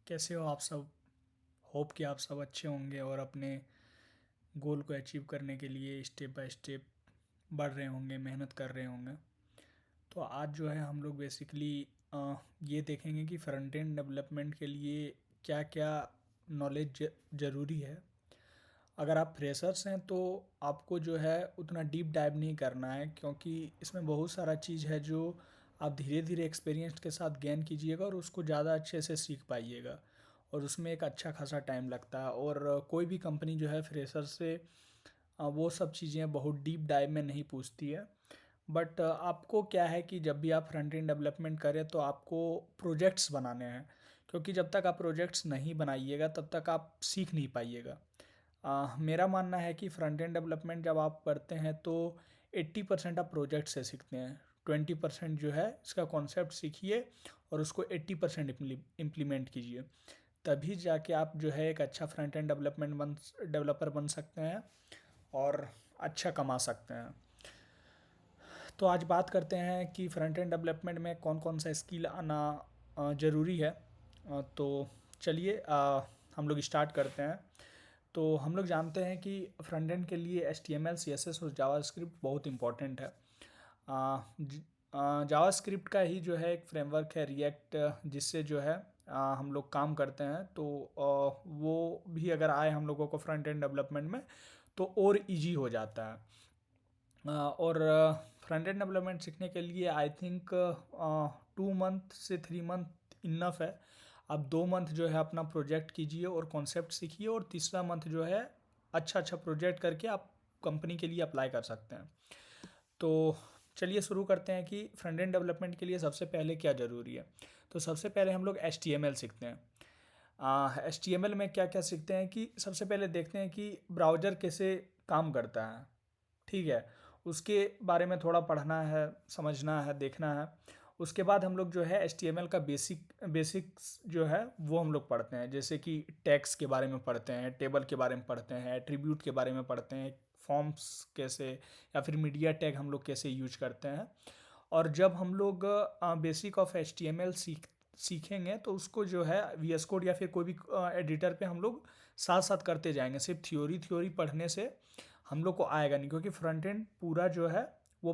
कैसे हो आप सब। होप कि आप सब अच्छे होंगे और अपने गोल को अचीव करने के लिए स्टेप बाय स्टेप बढ़ रहे होंगे, मेहनत कर रहे होंगे। तो आज जो है हम लोग बेसिकली ये देखेंगे कि फ्रंट एंड डेवलपमेंट के लिए क्या क्या नॉलेज ज़रूरी है। अगर आप फ्रेशर्स हैं तो आपको जो है उतना डीप डाइव नहीं करना है, क्योंकि इसमें बहुत सारा चीज़ है जो आप धीरे धीरे एक्सपीरियंस के साथ गेन कीजिएगा और उसको ज़्यादा अच्छे से सीख पाइएगा। और उसमें एक अच्छा खासा टाइम लगता है, और कोई भी कंपनी जो है फ्रेशर से वो सब चीज़ें बहुत डीप डाइव में नहीं पूछती है। बट आपको क्या है कि जब भी आप फ्रंट एंड डेवलपमेंट करें तो आपको प्रोजेक्ट्स बनाने हैं, क्योंकि जब तक आप प्रोजेक्ट्स नहीं बनाइएगा तब तक आप सीख नहीं पाइएगा। मेरा मानना है कि फ्रंट एंड डेवलपमेंट जब आप करते हैं तो 80% आप प्रोजेक्ट से सीखते हैं। 20% जो है इसका कॉन्सेप्ट सीखिए और उसको 80% इम्प्लीमेंट कीजिए। तभी जाके आप जो है एक अच्छा फ्रंट एंड डेवलपर बन सकते हैं और अच्छा कमा सकते हैं। तो आज बात करते हैं कि फ्रंट एंड डेवलपमेंट में कौन कौन सा स्किल आना ज़रूरी है। तो चलिए हम लोग स्टार्ट करते हैं। तो हम लोग जानते हैं कि फ्रंट एंड के लिए HTML CSS और जावास्क्रिप्ट बहुत इंपॉर्टेंट है। जावास्क्रिप्ट का ही जो है एक फ्रेमवर्क है रिएक्ट, जिससे जो है हम लोग काम करते हैं। तो वो भी अगर आए हम लोगों को फ्रंट एंड डेवलपमेंट में तो और इजी हो जाता है। और फ्रंट एंड डेवलपमेंट सीखने के लिए आई थिंक 2 मंथ से 3 मंथ इनफ है। आप 2 मंथ जो है अपना प्रोजेक्ट कीजिए और कॉन्सेप्ट सीखिए, और तीसरा मंथ जो है अच्छा अच्छा प्रोजेक्ट करके आप कंपनी के लिए अप्लाई कर सकते हैं। तो चलिए शुरू करते हैं कि फ्रंट एंड डेवलपमेंट के लिए सबसे पहले क्या ज़रूरी है। तो सबसे पहले हम लोग HTML सीखते हैं। HTML में क्या क्या सीखते हैं कि सबसे पहले देखते हैं कि ब्राउज़र कैसे काम करता है। ठीक है, उसके बारे में थोड़ा पढ़ना है, समझना है, देखना है। उसके बाद हम लोग जो है HTML का बेसिक्स जो है वो हम लोग पढ़ते हैं, जैसे कि टैग्स के बारे में पढ़ते हैं, टेबल के बारे में पढ़ते हैं, एट्रीब्यूट के बारे में पढ़ते हैं, फॉर्म्स कैसे या फिर मीडिया टैग हम लोग कैसे यूज करते हैं। और जब हम लोग बेसिक ऑफ HTML सीखेंगे तो उसको जो है VS कोड या फिर कोई भी एडिटर पे हम लोग साथ साथ करते जाएंगे। सिर्फ थ्योरी थ्योरी पढ़ने से हम लोग को आएगा नहीं, क्योंकि फ्रंट एंड पूरा जो है वो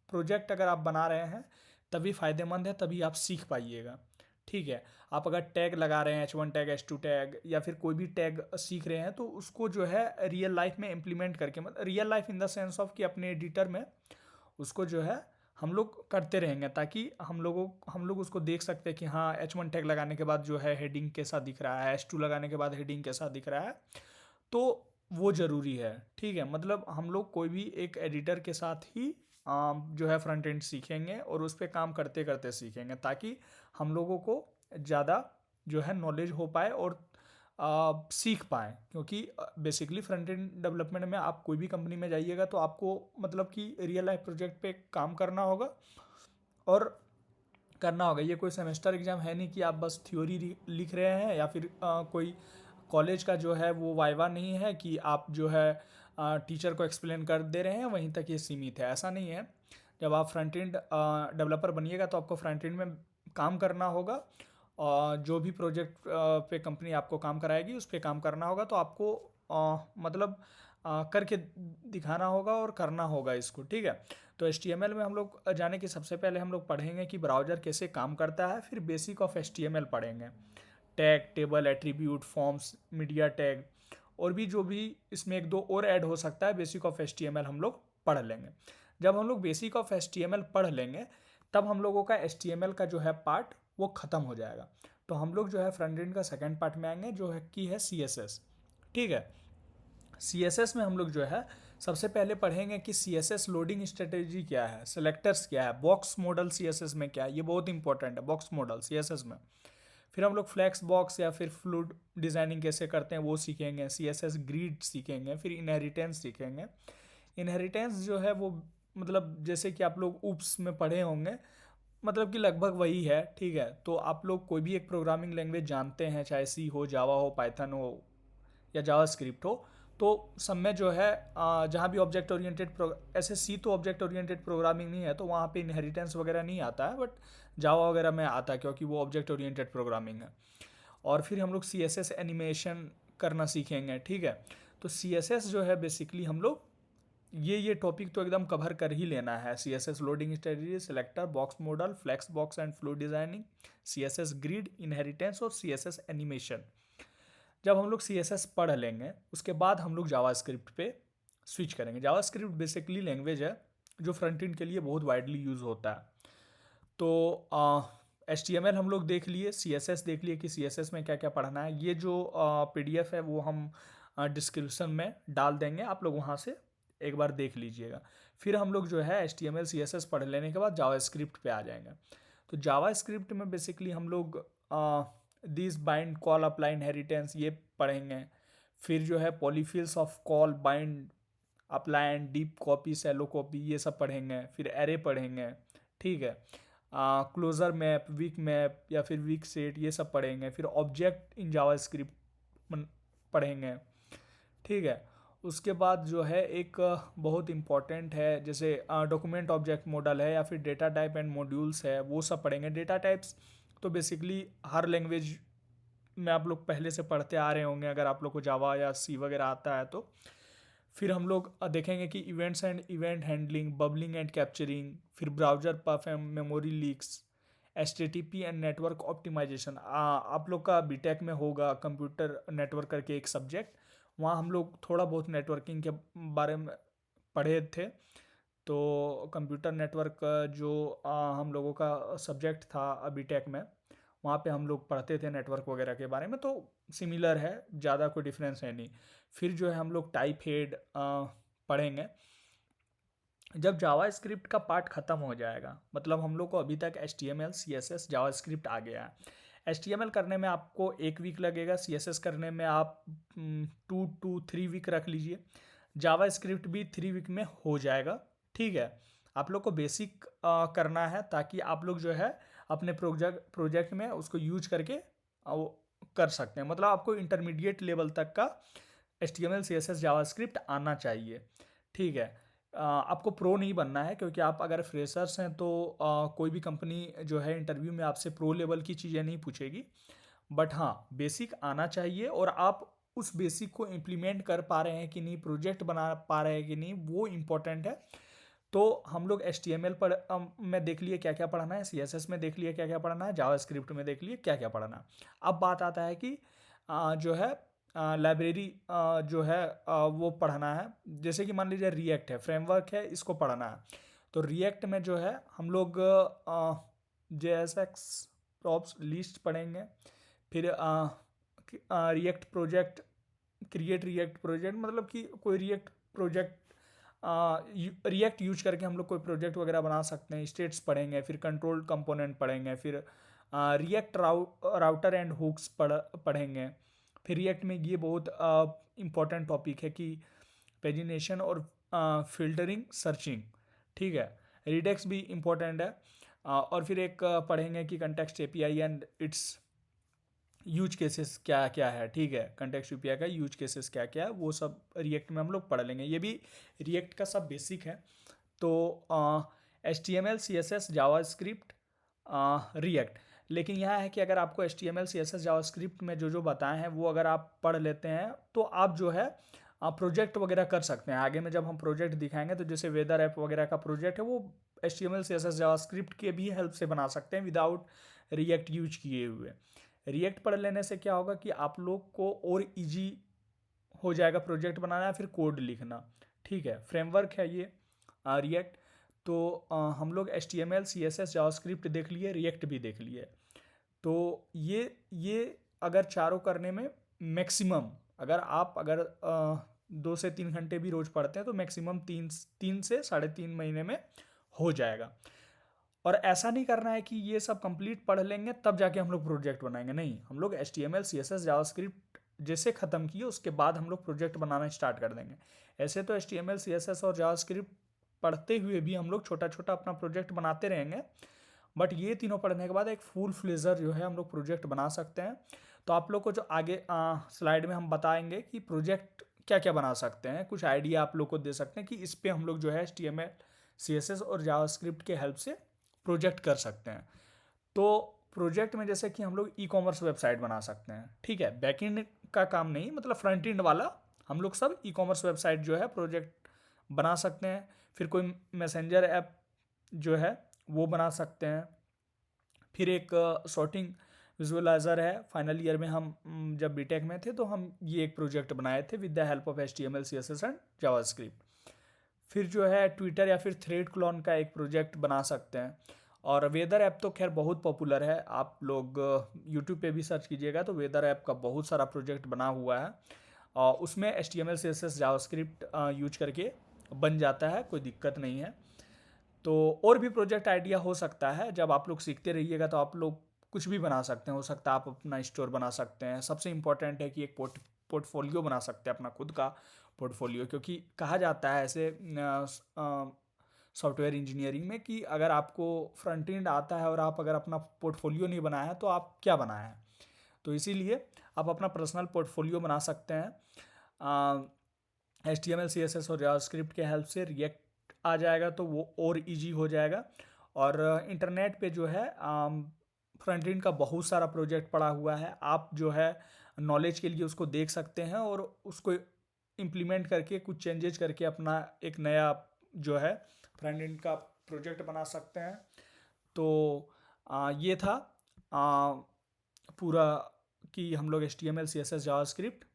प्रोजेक्ट अगर आप बना रहे हैं तभी फ़ायदेमंद है, तभी आप सीख पाइएगा। ठीक है, आप अगर टैग लगा रहे हैं H1 टैग, H2 टैग या फिर कोई भी टैग सीख रहे हैं तो उसको जो है रियल लाइफ में इम्प्लीमेंट करके, मतलब real life in the sense of कि अपने एडिटर में उसको जो है हम लोग करते रहेंगे, ताकि हम लोग उसको देख सकते हैं कि हाँ H1 टैग लगाने के बाद जो है हेडिंग कैसा दिख रहा है, H2 लगाने के बाद हेडिंग कैसा दिख रहा है। तो वो ज़रूरी है। ठीक है, मतलब हम लोग कोई भी एक एडिटर के साथ ही जो है फ्रंट एंड सीखेंगे और उस पर काम करते करते सीखेंगे, ताकि हम लोगों को ज़्यादा जो है नॉलेज हो पाए और सीख पाएँ। क्योंकि बेसिकली फ्रंट एंड डेवलपमेंट में आप कोई भी कंपनी में जाइएगा तो आपको मतलब कि रियल लाइफ प्रोजेक्ट पे काम करना होगा और करना होगा। ये कोई सेमेस्टर एग्जाम है नहीं कि आप बस थ्योरी लिख रहे हैं, या फिर कोई कॉलेज का जो है वो वाइवा नहीं है कि आप जो है टीचर को एक्सप्लेन कर दे रहे हैं, वहीं तक ये सीमित है, ऐसा नहीं है। जब आप फ्रंट एंड डेवलपर बनिएगा तो आपको फ्रंट एंड में काम करना होगा, और जो भी प्रोजेक्ट पे कंपनी आपको काम कराएगी उस पर काम करना होगा। तो आपको मतलब करके दिखाना होगा और करना होगा इसको। ठीक है, तो HTML में हम लोग जाने कि सबसे पहले हम लोग पढ़ेंगे कि ब्राउज़र कैसे काम करता है, फिर बेसिक ऑफ HTML पढ़ेंगे। Tag, table, attribute, forms, media tag, और भी जो भी इसमें एक दो और ऐड हो सकता है, बेसिक ऑफ HTML हम लोग पढ़ लेंगे। जब हम लोग बेसिक ऑफ HTML पढ़ लेंगे तब हम लोगों का HTML का जो है पार्ट वो ख़त्म हो जाएगा। तो हम लोग जो है फ्रंट एंड का सेकेंड पार्ट में आएंगे, जो है कि है CSS। ठीक है, CSS में हम लोग जो है सबसे पहले पढ़ेंगे कि CSS लोडिंग स्ट्रेटेजी क्या है, सेलेक्टर्स क्या है, बॉक्स मॉडल CSS में क्या है, ये बहुत इंपॉर्टेंट है बॉक्स मॉडल CSS में। फिर हम लोग फ्लैक्स बॉक्स या फिर फ्लूड डिज़ाइनिंग कैसे करते हैं वो सीखेंगे, CSS ग्रिड सीखेंगे, फिर इनहेरिटेंस सीखेंगे। इनहेरिटेंस जो है वो मतलब जैसे कि आप लोग ऊप्स में पढ़े होंगे, मतलब कि लगभग वही है। ठीक है, तो आप लोग कोई भी एक प्रोग्रामिंग लैंग्वेज जानते हैं, चाहे C हो, जावा हो, पाइथन हो या जावास्क्रिप्ट हो, तो सब में जो है जहाँ भी ऑब्जेक्ट ओरिएंटेड ऐसे C तो ऑब्जेक्ट ओरिएंटेड प्रोग्रामिंग नहीं है तो वहाँ पे इनहेरिटेंस वगैरह नहीं आता है, बट जावा वगैरह में आता है क्योंकि वो ऑब्जेक्ट ओरिएंटेड प्रोग्रामिंग है। और फिर हम लोग CSS एनिमेशन करना सीखेंगे, ठीक है। तो CSS जो है बेसिकली हम लोग ये टॉपिक तो एकदम कवर कर ही लेना है। CSS loading strategy, selector, box model, flex box and flow designing, CSS grid, inheritance और CSS एनिमेशन। जब हम लोग CSS पढ़ लेंगे उसके बाद हम लोग जावास्क्रिप्ट पे स्विच करेंगे। जावास्क्रिप्ट बेसिकली लैंग्वेज है जो फ्रंट एंड के लिए बहुत वाइडली यूज़ होता है। तो HTML हम लोग देख लिए, CSS देख लिए कि CSS में क्या क्या पढ़ना है। ये जो PDF है वो हम डिस्क्रिप्शन में डाल देंगे, आप लोग वहाँ से एक बार देख लीजिएगा। फिर हम लोग जो है HTML CSS पढ़ लेने के बाद जावास्क्रिप्ट पे आ जाएंगे। तो जावास्क्रिप्ट में बेसिकली हम लोग this bind call apply inheritance ये पढ़ेंगे। फिर जो है polyfills of call bind apply and deep copy shallow copy ये सब पढ़ेंगे। फिर एरे पढ़ेंगे, ठीक है। क्लोजर मैप, वीक मैप या फिर वीक सेट ये सब पढ़ेंगे। फिर ऑब्जेक्ट इन जावास्क्रिप्ट पढ़ेंगे, ठीक है। उसके बाद जो है एक बहुत इम्पॉर्टेंट है, जैसे डॉक्यूमेंट ऑब्जेक्ट मॉडल है या फिर डेटा टाइप एंड मॉड्यूल्स है, वो सब पढ़ेंगे। डेटा टाइप्स तो बेसिकली हर लैंग्वेज में आप लोग पहले से पढ़ते आ रहे होंगे, अगर आप लोग को जावा या सी वगैरह आता है तो। फिर हम लोग देखेंगे कि events and event handling, bubbling and capturing, फिर ब्राउजर पफ and memory leaks, HTTP and network optimisation. आप लोग का बीटेक में होगा कंप्यूटर नेटवर्क करके एक सब्जेक्ट, वहाँ हम लोग थोड़ा बहुत नेटवर्किंग के बारे में पढ़े थे। तो कंप्यूटर नेटवर्क जो हम लोगों का सब्जेक्ट था बीटेक में, वहाँ पे हम लोग पढ़ते थे नेटवर्क वगैरह के बारे में, तो सिमिलर है, ज़्यादा कोई डिफरेंस है नहीं। फिर जो है हम लोग टाइप हेड पढ़ेंगे। जब जावा स्क्रिप्ट का पार्ट ख़त्म हो जाएगा, मतलब हम लोग को अभी तक HTML CSS जावा स्क्रिप्ट आ गया है। HTML करने में आपको 1 वीक लगेगा, CSS करने में आप 2 to 3 वीक रख लीजिए, जावा स्क्रिप्ट भी 3 वीक में हो जाएगा, ठीक है। आप लोग को बेसिक करना है ताकि आप लोग जो है अपने प्रोजेक्ट में उसको यूज करके वो कर सकते हैं। मतलब आपको इंटरमीडिएट लेवल तक का HTML CSS जावास्क्रिप्ट आना चाहिए, ठीक है। आपको प्रो नहीं बनना है, क्योंकि आप अगर फ्रेशर्स हैं तो कोई भी कंपनी जो है इंटरव्यू में आपसे प्रो लेवल की चीज़ें नहीं पूछेगी। बट हाँ, बेसिक आना चाहिए, और आप उस बेसिक को इम्प्लीमेंट कर पा रहे हैं कि नहीं, प्रोजेक्ट बना पा रहे हैं कि नहीं, वो इम्पोर्टेंट है। तो हम लोग HTML में देख लिए क्या क्या पढ़ना है, CSS में देख लिए क्या क्या पढ़ना है, जावास्क्रिप्ट में देख लिए क्या क्या पढ़ना है। अब बात आता है कि जो है लाइब्रेरी जो है वो पढ़ना है। जैसे कि मान लीजिए रिएक्ट है, फ्रेमवर्क है, इसको पढ़ना है। तो रिएक्ट में जो है हम लोग JSX प्रॉप्स लिस्ट पढ़ेंगे। फिर react project, create react project, मतलब कि कोई रिएक्ट प्रोजेक्ट रिएक्ट यूज करके हम लोग कोई प्रोजेक्ट वगैरह बना सकते हैं। स्टेट्स पढ़ेंगे, फिर कंट्रोल कंपोनेंट पढ़ेंगे, फिर रिएक्ट राउटर एंड हुक्स पढ़ेंगे। फिर रिएक्ट में ये बहुत इम्पॉर्टेंट टॉपिक है कि पेजिनेशन और फिल्टरिंग सर्चिंग, ठीक है। रिडेक्स भी इम्पोर्टेंट है। और फिर एक पढ़ेंगे कि context API and it's use cases क्या क्या है, ठीक है। कंटेक्स्ट API का यूज केसेस क्या क्या है, वो सब रिएक्ट में हम लोग पढ़ लेंगे। ये भी रिएक्ट का सब बेसिक है। तो HTML CSS जावास्क्रिप्ट रिएक्ट। लेकिन यह है कि अगर आपको HTML CSS जावास्क्रिप्ट में जो जो बताए हैं वो अगर आप पढ़ लेते हैं तो आप जो है प्रोजेक्ट वगैरह कर सकते हैं। आगे में जब हम प्रोजेक्ट दिखाएंगे तो जैसे वेदर ऐप वगैरह का प्रोजेक्ट है वो HTML CSS जावास्क्रिप्ट के भी हेल्प से बना सकते हैं विदाउट रिएक्ट यूज किए हुए। रिएक्ट पढ़ लेने से क्या होगा कि आप लोग को और इजी हो जाएगा प्रोजेक्ट बनाना या फिर कोड लिखना, ठीक है। फ्रेमवर्क है ये रिएक्ट। तो हम लोग HTML CSS जावास्क्रिप्ट देख लिए, रिएक्ट भी देख लिए। तो ये अगर चारों करने में मैक्सिमम, अगर 2 से 3 घंटे भी रोज पढ़ते हैं तो मैक्सिमम 3 से 3.5 महीने में हो जाएगा। और ऐसा नहीं करना है कि ये सब कंप्लीट पढ़ लेंगे तब जाके हम लोग प्रोजेक्ट बनाएंगे, नहीं। हम लोग HTML CSS जावास्क्रिप्ट जैसे ख़त्म किए उसके बाद हम लोग प्रोजेक्ट बनाना स्टार्ट कर देंगे। ऐसे तो HTML CSS और जावास्क्रिप्ट पढ़ते हुए भी हम लोग छोटा छोटा अपना प्रोजेक्ट बनाते रहेंगे, बट ये तीनों पढ़ने के बाद एक फुल फ्लेजर जो है हम लोग प्रोजेक्ट बना सकते हैं। तो आप लोग को जो आगे स्लाइड में हम बताएंगे कि प्रोजेक्ट क्या क्या बना सकते हैं, कुछ आइडिया आप लोग को दे सकते हैं कि इस पर हम लोग जो है HTML CSS और जावास्क्रिप्ट के हेल्प से प्रोजेक्ट कर सकते हैं। तो प्रोजेक्ट में जैसे कि हम लोग ई कॉमर्स वेबसाइट बना सकते हैं, ठीक है, बैकएंड का काम नहीं, मतलब फ्रंट एंड वाला हम लोग सब ई कॉमर्स वेबसाइट जो है प्रोजेक्ट बना सकते हैं। फिर कोई मैसेंजर ऐप जो है वो बना सकते हैं। फिर एक सॉर्टिंग विजुअलाइजर है, फाइनल ईयर में हम जब बीटेक में थे तो हम ये एक प्रोजेक्ट बनाए थे with the help of HTML CSS and JavaScript. फिर जो है ट्विटर या फिर थ्रेड क्लोन का एक प्रोजेक्ट बना सकते हैं। और वेदर ऐप तो खैर बहुत पॉपुलर है, आप लोग यूट्यूब पे भी सर्च कीजिएगा तो वेदर ऐप का बहुत सारा प्रोजेक्ट बना हुआ है, और उसमें HTML CSS जावास्क्रिप्ट यूज करके बन जाता है, कोई दिक्कत नहीं है। तो और भी प्रोजेक्ट आइडिया हो सकता है, जब आप लोग सीखते रहिएगा तो आप लोग कुछ भी बना सकते हैं, हो सकता है आप अपना स्टोर बना सकते हैं। सबसे इम्पोर्टेंट है कि एक पोर्टफोलियो बना सकते हैं, अपना खुद का पोर्टफोलियो, क्योंकि कहा जाता है ऐसे सॉफ्टवेयर इंजीनियरिंग में कि अगर आपको फ्रंट एंड आता है और आप अगर अपना पोर्टफोलियो नहीं बनाया है तो आप क्या बनाए हैं। तो इसीलिए आप अपना पर्सनल पोर्टफोलियो बना सकते हैं। HTML CSS और जावास्क्रिप्ट के हेल्प से रिएक्ट आ जाएगा तो वो और इजी हो जाएगा। और इंटरनेट पे जो है फ्रंट एंड का बहुत सारा प्रोजेक्ट पड़ा हुआ है, आप जो है नॉलेज के लिए उसको देख सकते हैं और उसको इम्प्लीमेंट करके कुछ चेंजेस करके अपना एक नया जो है फ्रंट एंड का प्रोजेक्ट बना सकते हैं। तो ये था आ, पूरा कि हम लोग HTML CSS जावास्क्रिप्ट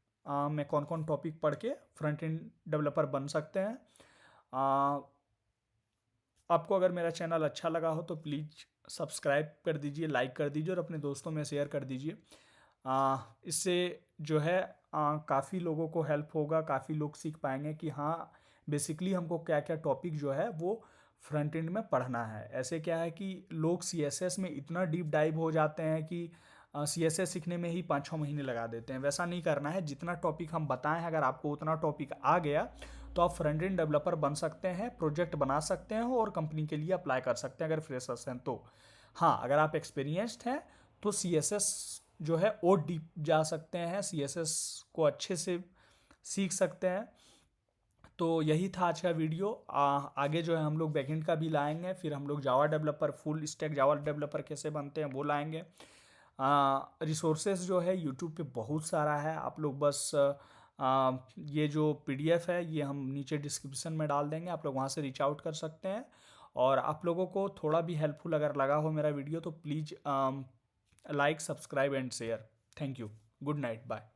में कौन कौन टॉपिक पढ़ के फ्रंट एंड डेवलपर बन सकते हैं। आपको अगर मेरा चैनल अच्छा लगा हो तो प्लीज़ सब्सक्राइब कर दीजिए, लाइक कर दीजिए और अपने दोस्तों में शेयर कर दीजिए। इससे जो है काफ़ी लोगों को हेल्प होगा, काफ़ी लोग सीख पाएंगे कि हाँ बेसिकली हमको क्या क्या टॉपिक जो है वो फ्रंट एंड में पढ़ना है। ऐसे क्या है कि लोग CSS में इतना डीप डाइव हो जाते हैं कि CSS सीखने में ही 5-6 महीने लगा देते हैं। वैसा नहीं करना है, जितना टॉपिक हम बताएं अगर आपको उतना टॉपिक आ गया तो आप फ्रंट एंड डेवलपर बन सकते हैं, प्रोजेक्ट बना सकते हैं और कंपनी के लिए अप्लाई कर सकते हैं अगर फ्रेशर्स हैं तो। हाँ, अगर आप एक्सपीरियंस्ड हैं तो CSS जो है और डीप जा सकते हैं, CSS को अच्छे से सीख सकते हैं। तो यही था आज का वीडियो। आगे जो है हम लोग बैकएंड का भी लाएंगे, फिर हम लोग Java developer, full stack Java developer कैसे बनते हैं वो लाएंगे। रिसोर्सेज जो है यूट्यूब पे बहुत सारा है, आप लोग बस ये जो PDF है ये हम नीचे डिस्क्रिप्शन में डाल देंगे, आप लोग वहाँ से रीच आउट कर सकते हैं। और आप लोगों को थोड़ा भी हेल्पफुल अगर लगा हो मेरा वीडियो तो please like, subscribe and share. Thank you, good night, bye.